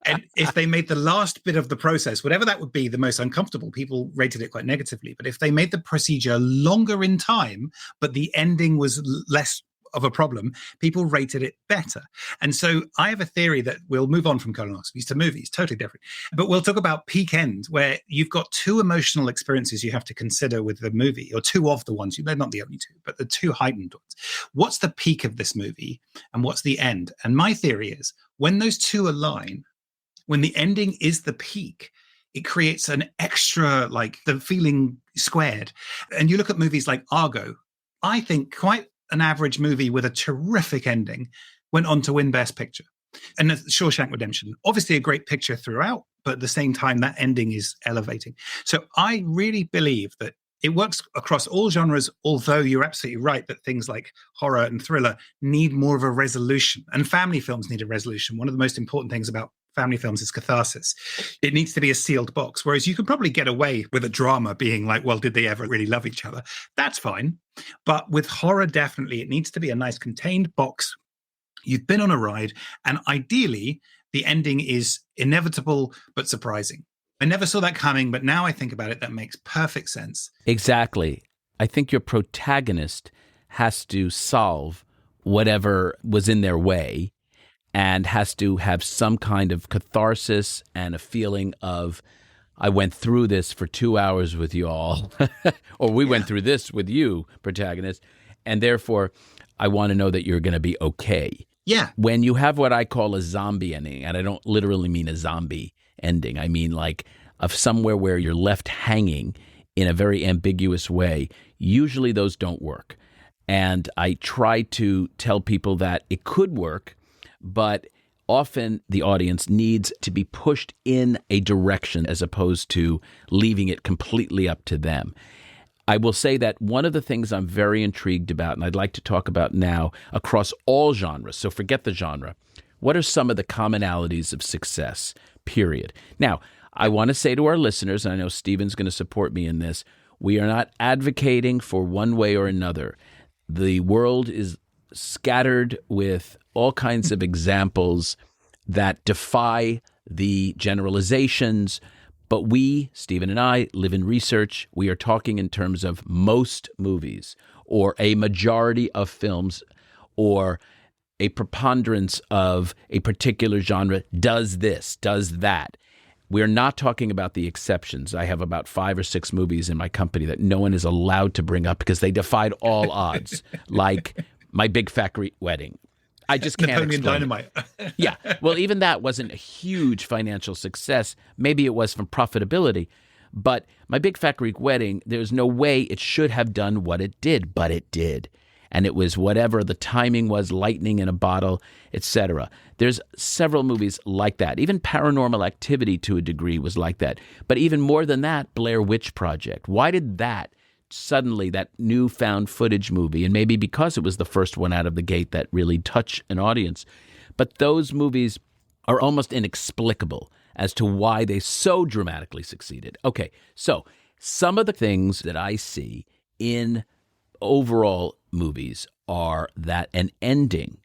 and if they made the last bit of the process, whatever that would be, the most uncomfortable, people rated it quite negatively. But if they made the procedure longer in time, but the ending was less of a problem, people rated it better. And so I have a theory that we'll move on from colonoscopies to movies, totally different. But we'll talk about peak end, where you've got two emotional experiences you have to consider with the movie, or two of the ones, they're not the only two, but the two heightened ones. What's the peak of this movie and what's the end? And my theory is when those two align, when the ending is the peak, it creates an extra, like the feeling squared. And you look at movies like Argo, I think quite an average movie with a terrific ending went on to win Best Picture. And Shawshank Redemption, obviously a great picture throughout, but at the same time, that ending is elevating. So I really believe that it works across all genres, although you're absolutely right that things like horror and thriller need more of a resolution. And family films need a resolution. One of the most important things about family films is catharsis. It needs to be a sealed box, whereas you can probably get away with a drama being like, well, did they ever really love each other? That's fine. But with horror, definitely, it needs to be a nice contained box. You've been on a ride, and ideally, the ending is inevitable but surprising. I never saw that coming, but now I think about it, that makes perfect sense. Exactly. I think your protagonist has to solve whatever was in their way and has to have some kind of catharsis and a feeling of, I went through this for 2 hours with you all, or we went through this with you, protagonist, and therefore I want to know that you're going to be okay. Yeah. When you have what I call a zombie ending, and I don't literally mean a zombie ending, I mean like of somewhere where you're left hanging in a very ambiguous way, usually those don't work. And I try to tell people that it could work, but often the audience needs to be pushed in a direction as opposed to leaving it completely up to them. I will say that one of the things I'm very intrigued about, and I'd like to talk about now across all genres, so forget the genre, what are some of the commonalities of success, period? Now, I want to say to our listeners, and I know Stephen's going to support me in this, we are not advocating for one way or another. The world is scattered with all kinds of examples that defy the generalizations. But we, Stephen and I, live in research. We are talking in terms of most movies or a majority of films or a preponderance of a particular genre does this, does that. We're not talking about the exceptions. I have about 5 or 6 movies in my company that no one is allowed to bring up because they defied all odds, like My Big Fat Greek Wedding. I just can't Napoleon explain Dynamite. Yeah. Well, even that wasn't a huge financial success. Maybe it was from profitability. But My Big Fat Greek Wedding, there's no way it should have done what it did, but it did. And it was whatever the timing was, lightning in a bottle, etc. There's several movies like that. Even Paranormal Activity to a degree was like that. But even more than that, Blair Witch Project. Why did that suddenly, that new found footage movie, and maybe because it was the first one out of the gate that really touched an audience, but those movies are almost inexplicable as to why they so dramatically succeeded. Okay, so some of the things that I see in overall movies are that an ending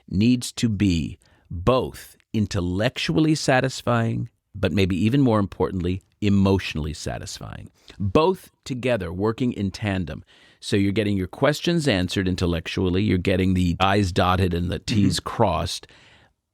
needs to be both intellectually satisfying, but maybe even more importantly, emotionally satisfying. Both together, working in tandem. So you're getting your questions answered intellectually, you're getting the I's dotted and the T's crossed,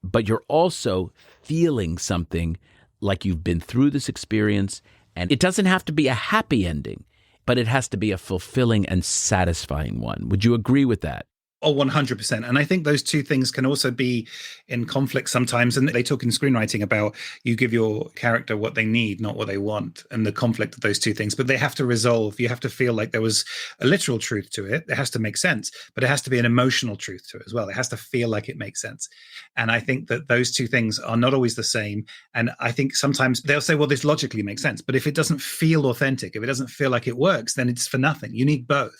but you're also feeling something like you've been through this experience. And it doesn't have to be a happy ending, but it has to be a fulfilling and satisfying one. Would you agree with that? Oh, 100%. And I think those two things can also be in conflict sometimes. And they talk in screenwriting about you give your character what they need, not what they want, and the conflict of those two things. But they have to resolve. You have to feel like there was a literal truth to it. It has to make sense, but it has to be an emotional truth to it as well. It has to feel like it makes sense. And I think that those two things are not always the same. And I think sometimes they'll say, well, this logically makes sense. But if it doesn't feel authentic, if it doesn't feel like it works, then it's for nothing. You need both.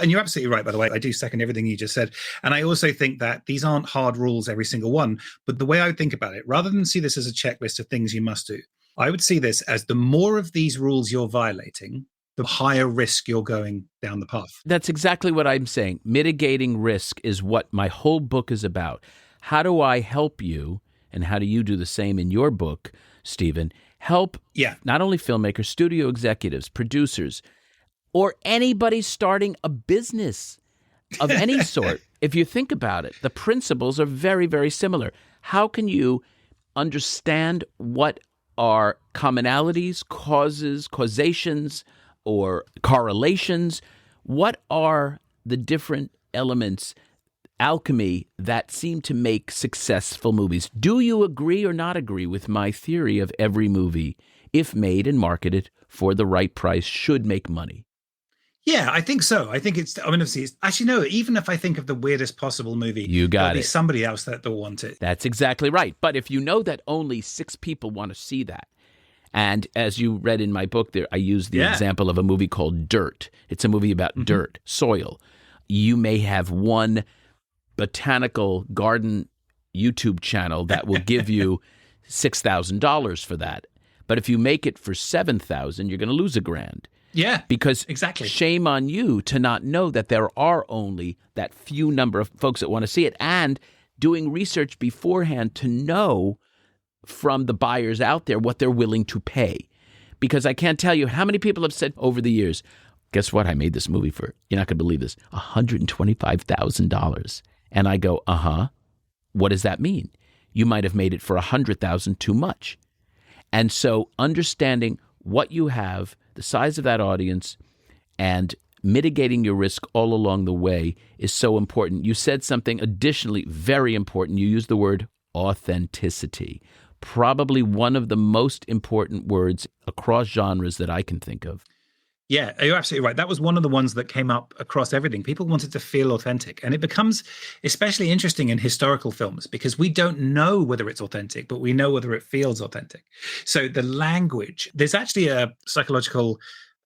And you're absolutely right, by the way. I do second everything you just said. And I also think that these aren't hard rules, every single one. But the way I would think about it, rather than see this as a checklist of things you must do, I would see this as the more of these rules you're violating, the higher risk you're going down the path. That's exactly what I'm saying. Mitigating risk is what my whole book is about. How do I help you, and how do you do the same in your book, Stephen? Help not only filmmakers, studio executives, producers, or anybody starting a business of any sort. If you think about it, the principles are very, very similar. How can you understand what are commonalities, causes, causations, or correlations? What are the different elements, alchemy, that seem to make successful movies? Do you agree or not agree with my theory of every movie, if made and marketed for the right price, should make money? Yeah, I think so. I think actually, no, even if I think of the weirdest possible movie, there'll be somebody else that will want it. That's exactly right. But if you know that only 6 people want to see that, and as you read in my book there, I use the example of a movie called Dirt. It's a movie about dirt, soil. You may have one botanical garden YouTube channel that will give you $6,000 for that. But if you make it for $7,000, you're going to lose $1,000. Yeah, because exactly. Shame on you to not know that there are only that few number of folks that want to see it, and doing research beforehand to know from the buyers out there what they're willing to pay. Because I can't tell you how many people have said over the years, guess what? I made this movie for, you're not going to believe this, $125,000. And I go, what does that mean? You might have made it for $100,000 too much. And so understanding what you have, the size of that audience, and mitigating your risk all along the way is so important. You said something additionally very important. You used the word authenticity, probably one of the most important words across genres that I can think of. Yeah, you're absolutely right. That was one of the ones that came up across everything. People wanted to feel authentic. And it becomes especially interesting in historical films because we don't know whether it's authentic, but we know whether it feels authentic. So the language, there's actually a psychological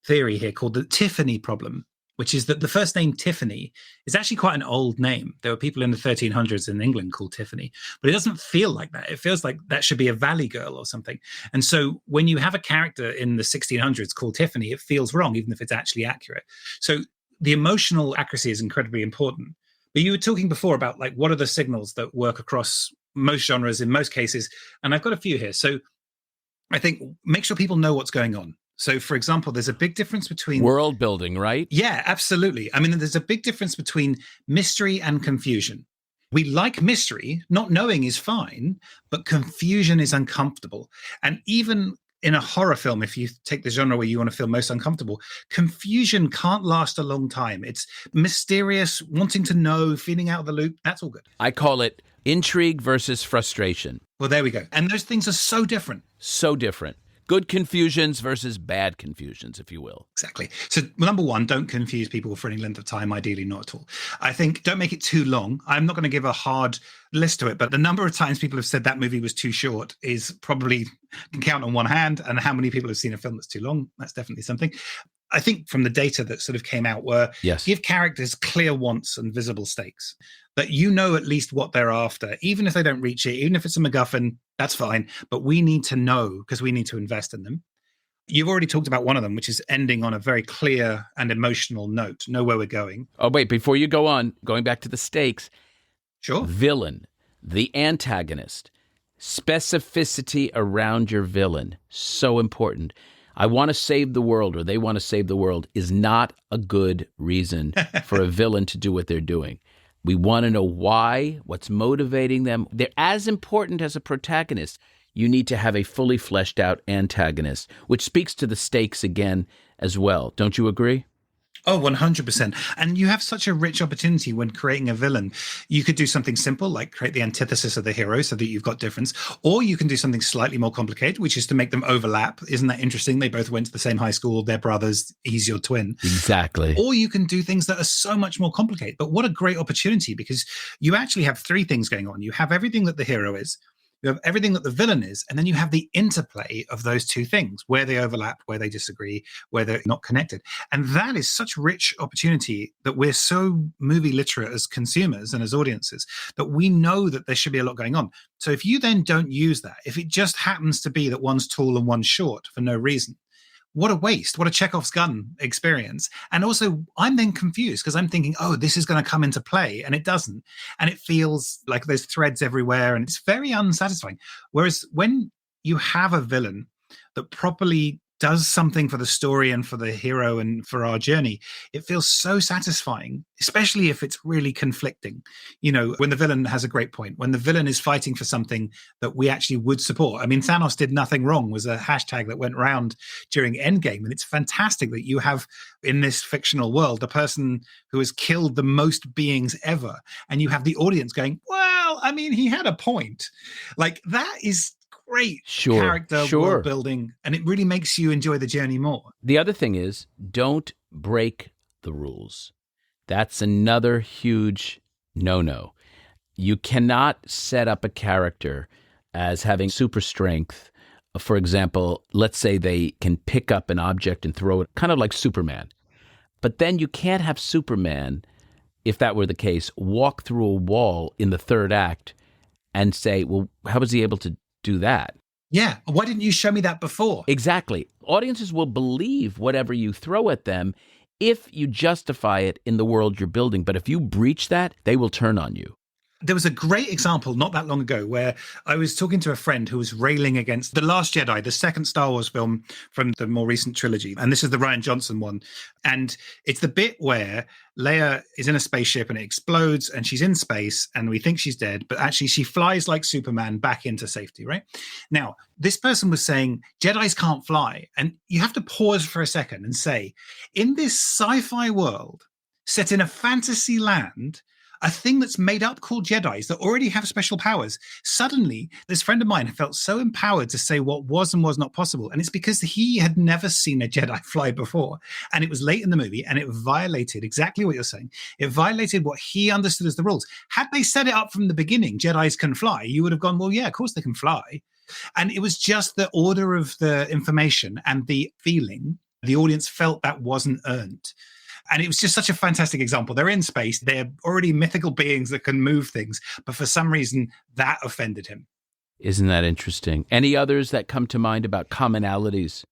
theory here called the Tiffany problem, which is that the first name Tiffany is actually quite an old name. There were people in the 1300s in England called Tiffany, but it doesn't feel like that. It feels like that should be a valley girl or something. And so when you have a character in the 1600s called Tiffany, it feels wrong, even if it's actually accurate. So the emotional accuracy is incredibly important. But you were talking before about like, what are the signals that work across most genres in most cases? And I've got a few here. So I think make sure people know what's going on. So, for example, there's a big difference between... world building, right? Yeah, absolutely. I mean, there's a big difference between mystery and confusion. We like mystery. Not knowing is fine, but confusion is uncomfortable. And even in a horror film, if you take the genre where you want to feel most uncomfortable, confusion can't last a long time. It's mysterious, wanting to know, feeling out of the loop. That's all good. I call it intrigue versus frustration. Well, there we go. And those things are so different. So different. Good confusions versus bad confusions, if you will. Exactly. So number one, don't confuse people for any length of time, ideally not at all. I think don't make it too long. I'm not going to give a hard list to it, but the number of times people have said that movie was too short is probably, can count on one hand, and how many people have seen a film that's too long, that's definitely something. I think from the data that sort of came out were give characters clear wants and visible stakes, that you know at least what they're after, even if they don't reach it, even if it's a MacGuffin, that's fine. But we need to know because we need to invest in them. You've already talked about one of them, which is ending on a very clear and emotional note, know where we're going. Oh, wait, before you go on, going back to the stakes. Sure. Villain, the antagonist, specificity around your villain, so important. I want to save the world, or they want to save the world, is not a good reason for a villain to do what they're doing. We want to know why, what's motivating them. They're as important as a protagonist. You need to have a fully fleshed out antagonist, which speaks to the stakes again as well. Don't you agree? Oh, 100%. And you have such a rich opportunity when creating a villain. You could do something simple, like create the antithesis of the hero so that you've got difference. Or you can do something slightly more complicated, which is to make them overlap. Isn't that interesting? They both went to the same high school. They're brothers. He's your twin. Exactly. Or you can do things that are so much more complicated. But what a great opportunity, because you actually have 3 things going on. You have everything that the hero is. You have everything that the villain is, and then you have the interplay of those two things, where they overlap, where they disagree, where they're not connected. And that is such rich opportunity that we're so movie literate as consumers and as audiences that we know that there should be a lot going on. So if you then don't use that, if it just happens to be that one's tall and one's short for no reason, what a waste, what a Chekhov's gun experience. And also, I'm then confused because I'm thinking, oh, this is going to come into play, and it doesn't. And it feels like there's threads everywhere, and it's very unsatisfying. Whereas when you have a villain that properly does something for the story and for the hero and for our journey, it feels so satisfying, especially if it's really conflicting. You know, when the villain has a great point, when the villain is fighting for something that we actually would support. I mean, Thanos did nothing wrong was a hashtag that went around during Endgame. And it's fantastic that you have in this fictional world, the person who has killed the most beings ever. And you have the audience going, well, I mean, he had a point. Like, that is great character world building, and it really makes you enjoy the journey more. The other thing is, don't break the rules. That's another huge no-no. You cannot set up a character as having super strength. For example, let's say they can pick up an object and throw it, kind of like Superman. But then you can't have Superman, if that were the case, walk through a wall in the third act and say, well, how was he able to do that? Yeah. Why didn't you show me that before? Exactly. Audiences will believe whatever you throw at them if you justify it in the world you're building. But if you breach that, they will turn on you. There was a great example not that long ago where I was talking to a friend who was railing against The Last Jedi, the second Star Wars film from the more recent trilogy. And this is the Rian Johnson one. And it's the bit where Leia is in a spaceship and it explodes and she's in space and we think she's dead, but actually she flies like Superman back into safety, right? Now, this person was saying Jedis can't fly. And you have to pause for a second and say, in this sci-fi world set in a fantasy land, a thing that's made up called Jedis that already have special powers. Suddenly, this friend of mine felt so empowered to say what was and was not possible. And it's because he had never seen a Jedi fly before. And it was late in the movie and it violated exactly what you're saying. It violated what he understood as the rules. Had they set it up from the beginning, Jedis can fly, you would have gone, well, yeah, of course they can fly. And it was just the order of the information and the feeling. The audience felt that wasn't earned. And it was just such a fantastic example. They're in space. They're already mythical beings that can move things. But for some reason, that offended him. Isn't that interesting? Any others that come to mind about commonalities?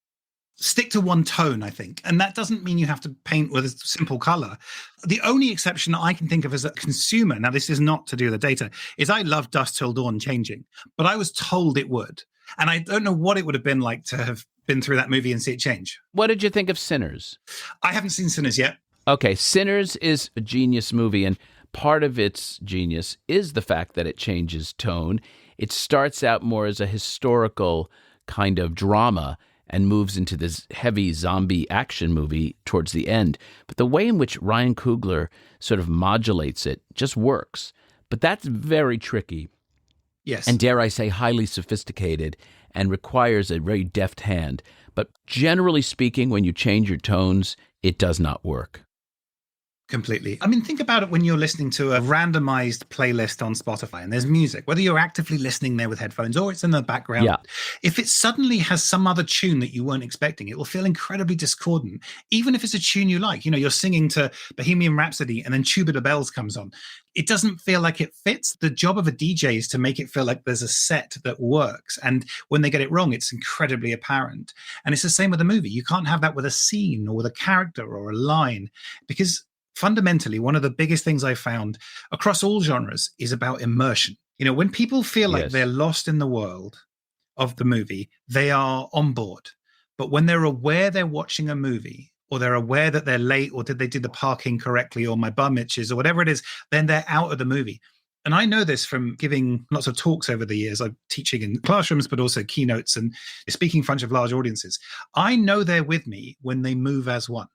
Stick to one tone, I think. And that doesn't mean you have to paint with a simple color. The only exception I can think of as a consumer, now this is not to do with the data, is I love Dusk Till Dawn changing. But I was told it would. And I don't know what it would have been like to have been through that movie and see it change. What did you think of Sinners? I haven't seen Sinners yet. Okay, Sinners is a genius movie, and part of its genius is the fact that it changes tone. It starts out more as a historical kind of drama and moves into this heavy zombie action movie towards the end. But the way in which Ryan Coogler sort of modulates it just works. But that's very tricky. Yes. And dare I say, highly sophisticated and requires a very deft hand. But generally speaking, when you change your tones, it does not work. Completely. I mean, think about it when you're listening to a randomized playlist on Spotify and there's music, whether you're actively listening there with headphones or it's in the background. Yeah. If it suddenly has some other tune that you weren't expecting, it will feel incredibly discordant, even if it's a tune you like. You know, you're singing to Bohemian Rhapsody and then Tubular Bells comes on. It doesn't feel like it fits. The job of a DJ is to make it feel like there's a set that works. And when they get it wrong, it's incredibly apparent. And it's the same with a movie. You can't have that with a scene or with a character or a line, because fundamentally, one of the biggest things I found across all genres is about immersion. You know, when people feel like they're lost in the world of the movie, they are on board. But when they're aware they're watching a movie, or they're aware that they're late, or did they do the parking correctly, or my bum itches, or whatever it is, then they're out of the movie. And I know this from giving lots of talks over the years. I'm teaching in classrooms, but also keynotes and speaking in front of large audiences. I know they're with me when they move as one.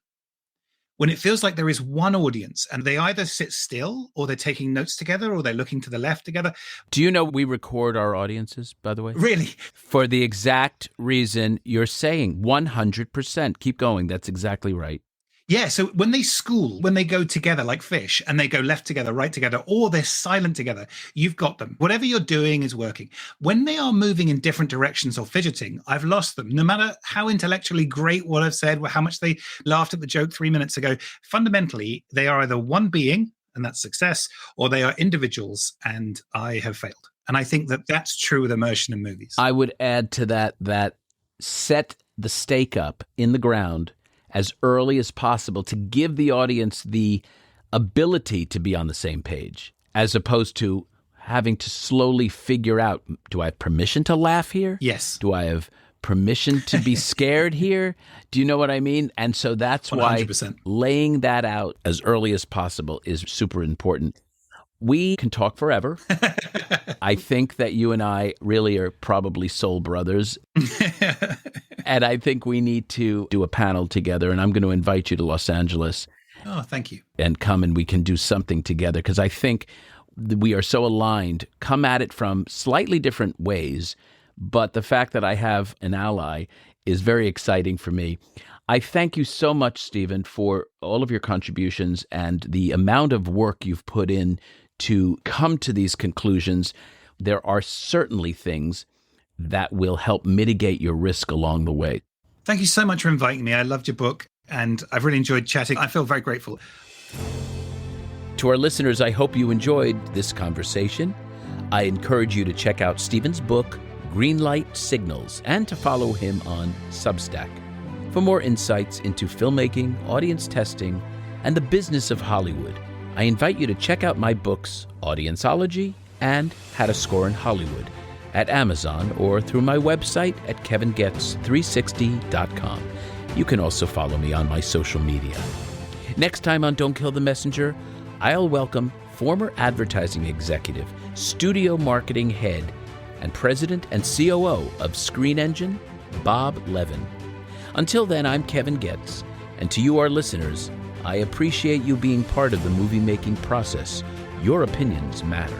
When it feels like there is one audience and they either sit still or they're taking notes together or they're looking to the left together. Do you know we record our audiences, by the way? Really? For the exact reason you're saying, 100%. Keep going. That's exactly right. Yeah, so when they school, when they go together like fish and they go left together, right together, or they're silent together, you've got them. Whatever you're doing is working. When they are moving in different directions or fidgeting, I've lost them. No matter how intellectually great what I've said, how much they laughed at the joke 3 minutes ago, fundamentally, they are either one being, and that's success, or they are individuals, and I have failed. And I think that that's true with immersion in movies. I would add to that set the stake up in the ground as early as possible to give the audience the ability to be on the same page, as opposed to having to slowly figure out, do I have permission to laugh here? Yes. Do I have permission to be scared here? Do you know what I mean? And so that's 100%. why laying that out as early as possible is super important. We can talk forever. I think that you and I really are probably soul brothers. And I think we need to do a panel together. And I'm going to invite you to Los Angeles. Oh, thank you. And come and we can do something together. Because I think we are so aligned, come at it from slightly different ways. But the fact that I have an ally is very exciting for me. I thank you so much, Stephen, for all of your contributions and the amount of work you've put in to come to these conclusions. There are certainly things that will help mitigate your risk along the way. Thank you so much for inviting me. I loved your book and I've really enjoyed chatting. I feel very grateful. To our listeners, I hope you enjoyed this conversation. I encourage you to check out Stephen's book, Greenlight Signals, and to follow him on Substack. For more insights into filmmaking, audience testing, and the business of Hollywood, I invite you to check out my books, Audienceology and How to Score in Hollywood, at Amazon or through my website at kevingetz360.com. You can also follow me on my social media. Next time on Don't Kill the Messenger, I'll welcome former advertising executive, studio marketing head, and president and COO of Screen Engine, Bob Levin. Until then, I'm Kevin Goetz, and to you, our listeners, I appreciate you being part of the movie-making process. Your opinions matter.